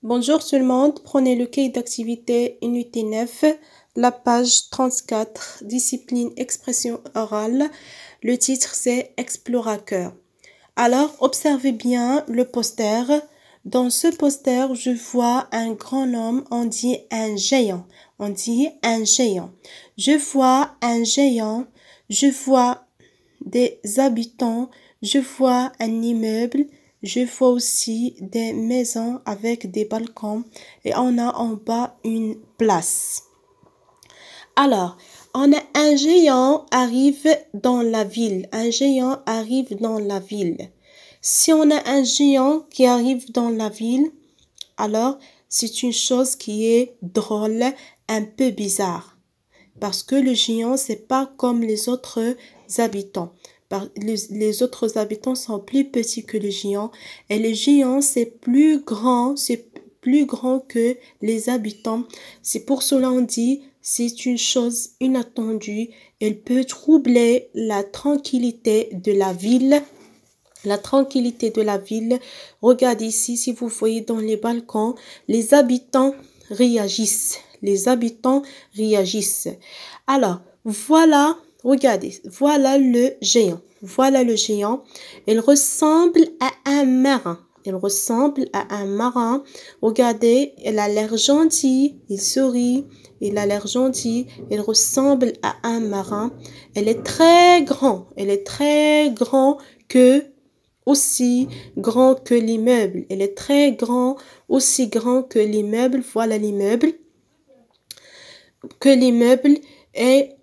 Bonjour tout le monde, prenez le cahier d'activité unité 9, la page 34, discipline expression orale. Le titre c'est Explorateur. Alors, observez bien le poster. Dans ce poster, je vois un grand homme, on dit un géant. On dit un géant. Je vois un géant, je vois des habitants, je vois un immeuble, je vois aussi des maisons avec des balcons et on a en bas une place. Alors, on a un géant arrive dans la ville. Un géant arrive dans la ville. Si on a un géant qui arrive dans la ville, alors c'est une chose qui est drôle, un peu bizarre. Parce que le géant, c'est pas comme les autres habitants. Les autres habitants sont plus petits que le géant. Et le géant, c'est plus grand que les habitants. C'est pour cela on dit, c'est une chose inattendue. Elle peut troubler la tranquillité de la ville. La tranquillité de la ville. Regardez ici, si vous voyez dans les balcons, les habitants réagissent. Les habitants réagissent. Alors, voilà, regardez, voilà le géant. Voilà le géant. Il ressemble à un marin. Il ressemble à un marin. Regardez, il a l'air gentil, il sourit, il a l'air gentil, il ressemble à un marin. Elle est très grand, elle est très grand que aussi grand que l'immeuble. Elle est très grand, aussi grand que l'immeuble. Voilà l'immeuble. Que l'immeuble est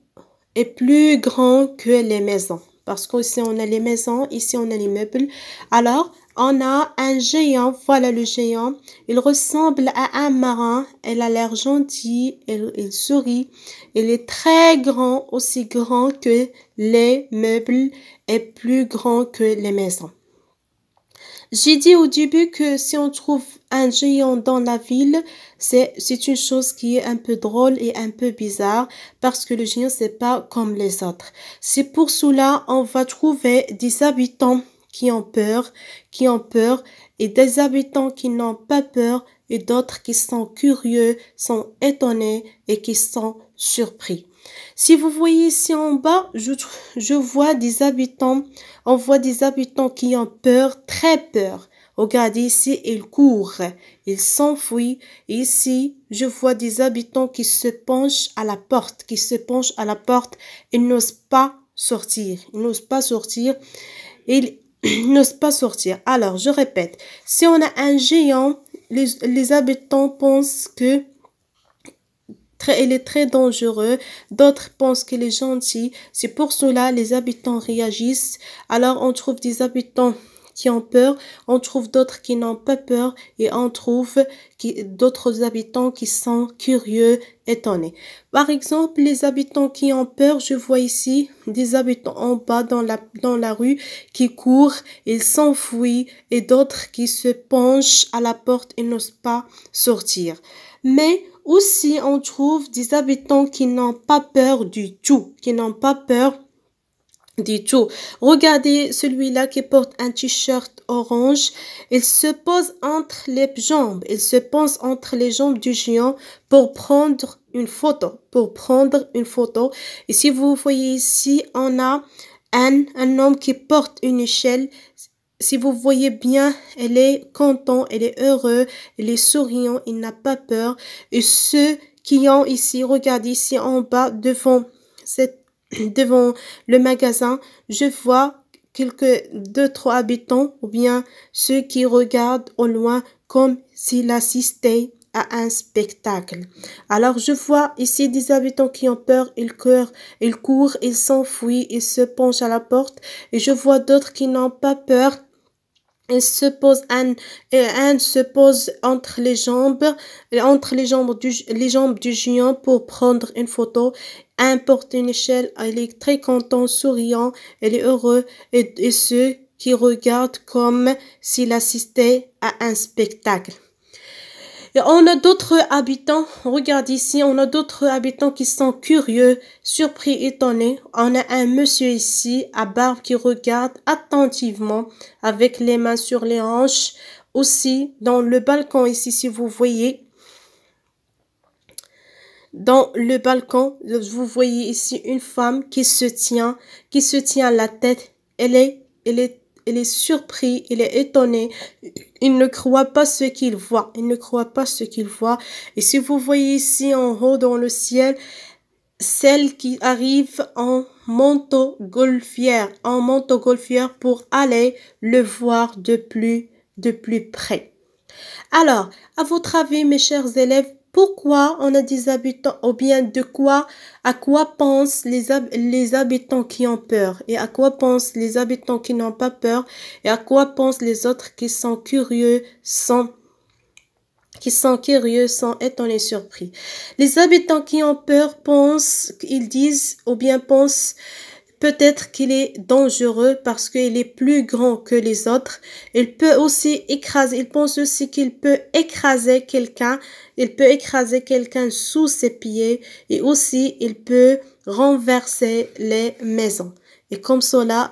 plus grand que les maisons. Parce qu'ici, on a les maisons, ici, on a l'immeuble. Alors, on a un géant. Voilà le géant. Il ressemble à un marin. Il a l'air gentil. Il sourit. Il est très grand, aussi grand que les meubles et plus grand que les maisons. J'ai dit au début que si on trouve un géant dans la ville, c'est une chose qui est un peu drôle et un peu bizarre parce que le géant c'est pas comme les autres. C'est pour cela on va trouver des habitants qui ont peur et des habitants qui n'ont pas peur et d'autres qui sont curieux, sont étonnés et qui sont surpris. Si vous voyez ici en bas, je vois des habitants, on voit des habitants qui ont peur, très peur. Regardez ici, ils courent, ils s'enfuient. Ici, je vois des habitants qui se penchent à la porte, ils n'osent pas sortir, ils n'osent pas sortir, ils n'osent pas sortir. Alors, je répète, si on a un géant, les habitants pensent que il est très dangereux, d'autres pensent qu'il est gentil, c'est pour cela les habitants réagissent. Alors on trouve des habitants qui ont peur, on trouve d'autres qui n'ont pas peur et on trouve d'autres habitants qui sont curieux, étonnés. Par exemple, les habitants qui ont peur, je vois ici des habitants en bas dans la rue qui courent, ils s'enfuient et d'autres qui se penchent à la porte et n'osent pas sortir. Mais aussi, on trouve des habitants qui n'ont pas peur du tout, Regardez celui-là qui porte un t-shirt orange. Il se pose entre les jambes. Du géant pour prendre une photo. Et si vous voyez ici, on a un homme qui porte une échelle. Si vous voyez bien, elle est content, elle est heureux, elle est souriant, il n'a pas peur. Et ceux qui ont ici, regardez ici en bas, devant le magasin, je vois deux, trois habitants ou bien ceux qui regardent au loin comme s'ils assistaient à un spectacle. Alors je vois ici des habitants qui ont peur, ils courent, ils s'enfuient, ils se penchent à la porte et je vois d'autres qui n'ont pas peur. Un se pose entre les jambes du géant pour prendre une photo. Un porte une échelle, il est très content, souriant, il est heureux et ceux qui regardent comme s'il assistait à un spectacle. Et on a d'autres habitants, regarde ici, on a d'autres habitants qui sont curieux, surpris, étonnés. On a un monsieur ici, à barbe, qui regarde attentivement avec les mains sur les hanches. aussi dans le balcon ici, si vous voyez, dans le balcon, vous voyez ici une femme qui se tient la tête. Elle est surprise, elle est étonnée. Il ne croit pas ce qu'il voit. Il ne croit pas ce qu'il voit. Et si vous voyez ici en haut dans le ciel, celle qui arrive en manteau golfière pour aller le voir de plus près. Alors, à votre avis, mes chers élèves, pourquoi on a des habitants, ou bien à quoi pensent les habitants qui ont peur, et à quoi pensent les habitants qui n'ont pas peur, et à quoi pensent les autres qui sont curieux, sans étonnés, surpris. Les habitants qui ont peur pensent peut-être qu'il est dangereux parce qu'il est plus grand que les autres. Il pense aussi qu'il peut écraser quelqu'un. Il peut écraser quelqu'un sous ses pieds et aussi il peut renverser les maisons. Et comme ça,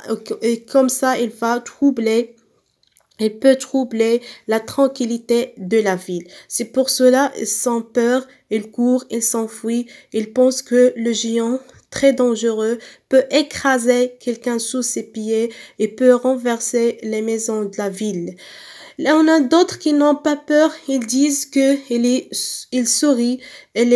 il peut troubler la tranquillité de la ville. C'est pour cela, sans peur, il court, il s'enfuit. Il pense que le géant, très dangereux, peut écraser quelqu'un sous ses pieds et peut renverser les maisons de la ville. Là, on a d'autres qui n'ont pas peur. Ils disent que il sourit. Il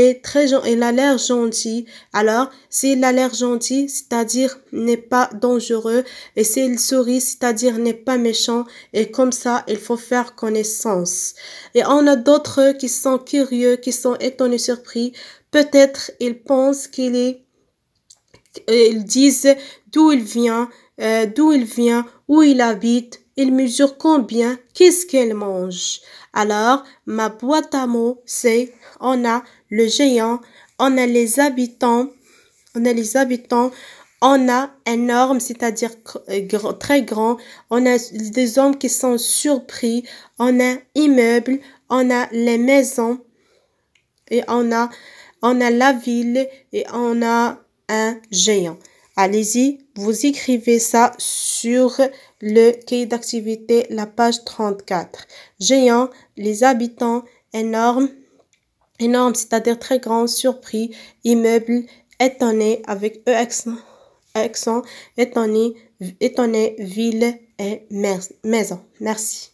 a l'air gentil. Alors, s'il a l'air gentil, c'est-à-dire n'est pas dangereux. Et s'il sourit, c'est-à-dire n'est pas méchant. Et comme ça, il faut faire connaissance. Et on a d'autres qui sont curieux, qui sont étonnés, surpris. Peut-être ils pensent ils disent d'où il vient, où il habite, il mesure combien, qu'est-ce qu'elle mange. Alors, ma boîte à mots, c'est, on a le géant, on a les habitants, on a énorme, c'est-à-dire très grand, on a des hommes qui sont surpris, on a immeuble, on a les maisons, et on a la ville, et on a un géant. Allez-y, vous écrivez ça sur le cahier d'activité, la page 34. Géant, les habitants, énorme, c'est-à-dire très grand, surpris, immeuble, étonné, avec accent, étonné, ville et maison. Merci.